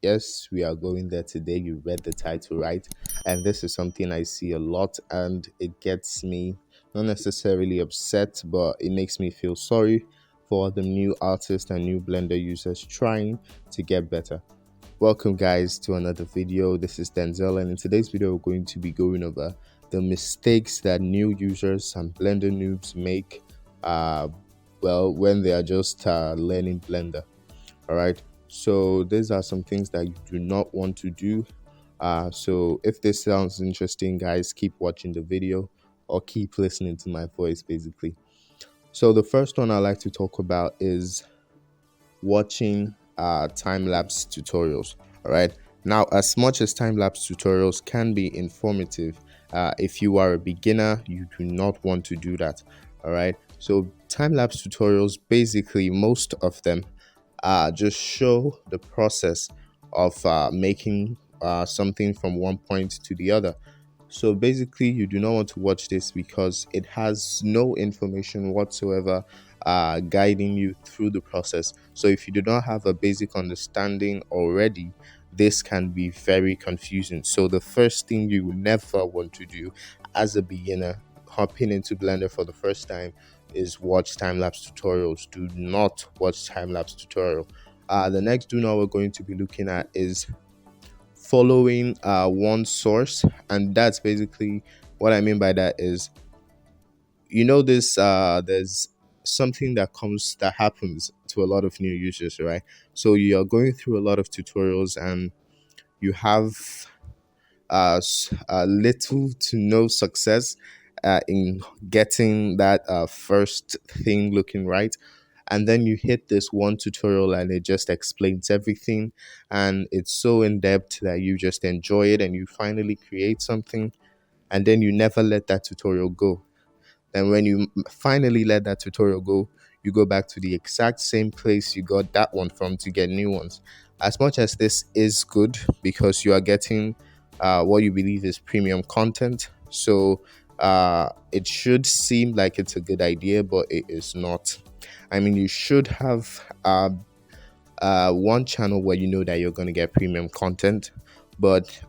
Yes, we are going there today. You read the title right. And this is something I see a lot, and it gets me not necessarily upset, but it makes me feel sorry for the new artists and new Blender users trying to get better. Welcome, guys, to another video. This is Denzel, and in today's video, we're going to be going over the mistakes that new users and Blender noobs make. Uh, when they are just learning Blender. All right, so these are some things that you do not want to do. So if this sounds interesting, guys, keep watching the video or keep listening to my voice, basically. So the first one I like to talk about is watching time-lapse tutorials. All right, now, as much as time-lapse tutorials can be informative, if you are a beginner, you do not want to do that. All right, so time-lapse tutorials, basically most of them just show the process of making something from one point to the other. So basically, you do not want to watch this because it has no information whatsoever guiding you through the process. So if you do not have a basic understanding already, this can be very confusing. So the first thing you will never want to do as a beginner hopping into Blender for the first time is watch time-lapse tutorials. Do not watch time-lapse tutorial. The next do not we're going to be looking at is following one source, and that's basically what I mean by that is, this there's something that happens to a lot of new users, right? So you're going through a lot of tutorials and you have little to no success in getting that first thing looking right. And then you hit this one tutorial and it just explains everything. And it's so in depth that you just enjoy it and you finally create something. And then you never let that tutorial go. And when you finally let that tutorial go, you go back to the exact same place you got that one from to get new ones. As much as this is good because you are getting what you believe is premium content, so it should seem like it's a good idea, but it is not. I mean, you should have one channel where you know that you're going to get premium content, but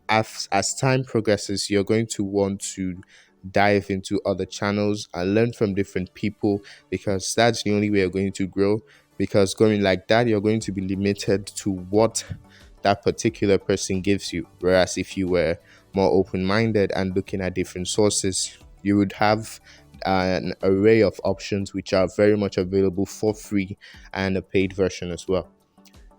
as time progresses, you're going to want to dive into other channels and learn from different people, because that's the only way you're going to grow. Because going like that, you're going to be limited to what that particular person gives you. Whereas if you were more open-minded and looking at different sources, you would have an array of options which are very much available for free and a paid version as well.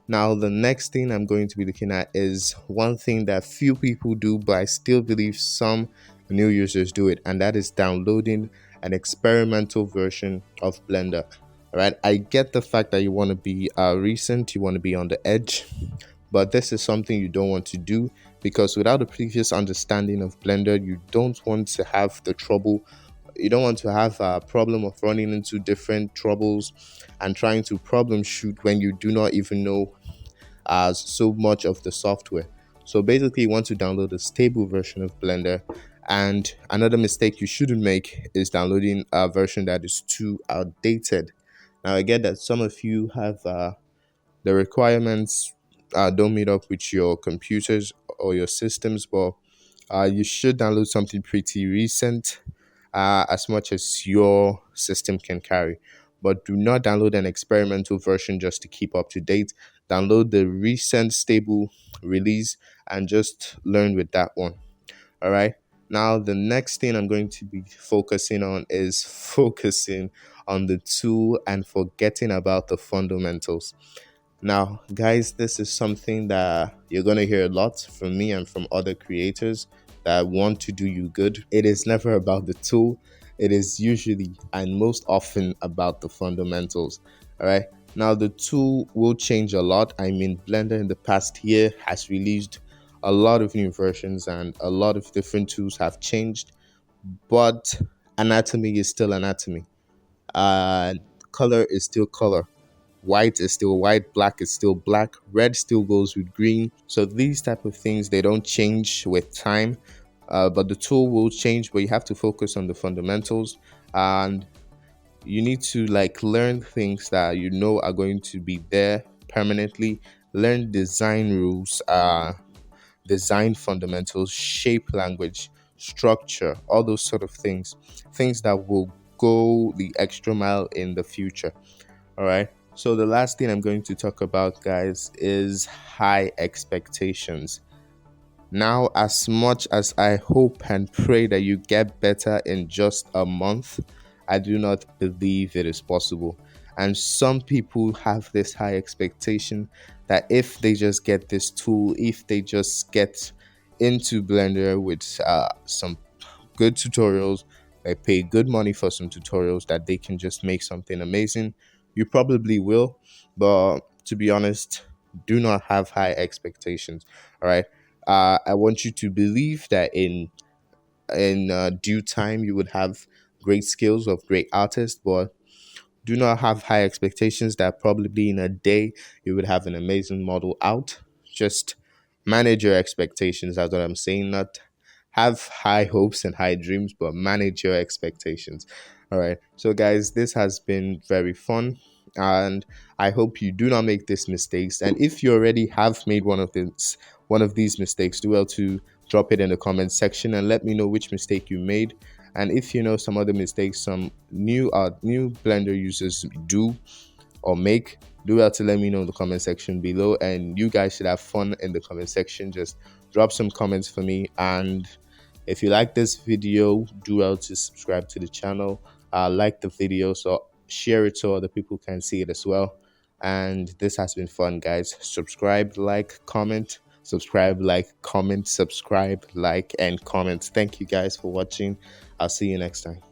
Now, the next thing I'm going to be looking at is one thing that few people do, but I still believe some new users do it, and that is downloading an experimental version of Blender. All right, I get the fact that you want to be recent, you want to be on the edge, but this is something you don't want to do, because without a previous understanding of Blender, you don't want to have the trouble. You don't want to have a problem of running into different troubles and trying to problem shoot when you do not even know so much of the software. So basically, you want to download a stable version of Blender. And another mistake you shouldn't make is downloading a version that is too outdated. Now, I get that some of you have the requirements don't meet up with your computers or your systems, but you should download something pretty recent, as much as your system can carry. But do not download an experimental version just to keep up to date. Download the recent stable release and just learn with that one. All right. Now, the next thing I'm going to be focusing on is focusing on the tool and forgetting about the fundamentals. Now, guys, this is something that you're going to hear a lot from me and from other creators that want to do you good. It is never about the tool. It is usually and most often about the fundamentals. All right. Now, the tool will change a lot. I mean, Blender in the past year has released a lot of new versions and a lot of different tools have changed, but anatomy is still anatomy. Uh, Color is still color. White is still white, black is still black, red still goes with green. So these type of things, they don't change with time, but the tool will change, but you have to focus on the fundamentals, and you need to like learn things that you know are going to be there permanently learn design rules, design fundamentals, shape language, structure, all those sort of things, things that will go the extra mile in the future. All right. So the last thing I'm going to talk about, guys, is high expectations. Now, as much as I hope and pray that you get better in just a month, I do not believe it is possible. And some people have this high expectation that if they just get this tool, if they just get into Blender with some good tutorials, they pay good money for some tutorials, that they can just make something amazing. You probably will, but to be honest, do not have high expectations. All right. I want you to believe that in due time you would have great skills of great artists, but do not have high expectations that probably in a day you would have an amazing model out. Just manage your expectations. That's what I'm saying. Not have high hopes and high dreams, but manage your expectations. All right. So, guys, this has been very fun. And I hope you do not make these mistakes. And if you already have made one of these mistakes, do well to drop it in the comment section and let me know which mistake you made. And if you know some other mistakes some new Blender users do or make, do well to let me know in the comment section below. And you guys should have fun in the comment section. Just drop some comments for me. And if you like this video, do well to subscribe to the channel, like the video, so share it so other people can see it as well. And this has been fun, guys. Subscribe, like, comment, subscribe, like, comment, subscribe, like, and comment. Thank you guys for watching. I'll see you next time.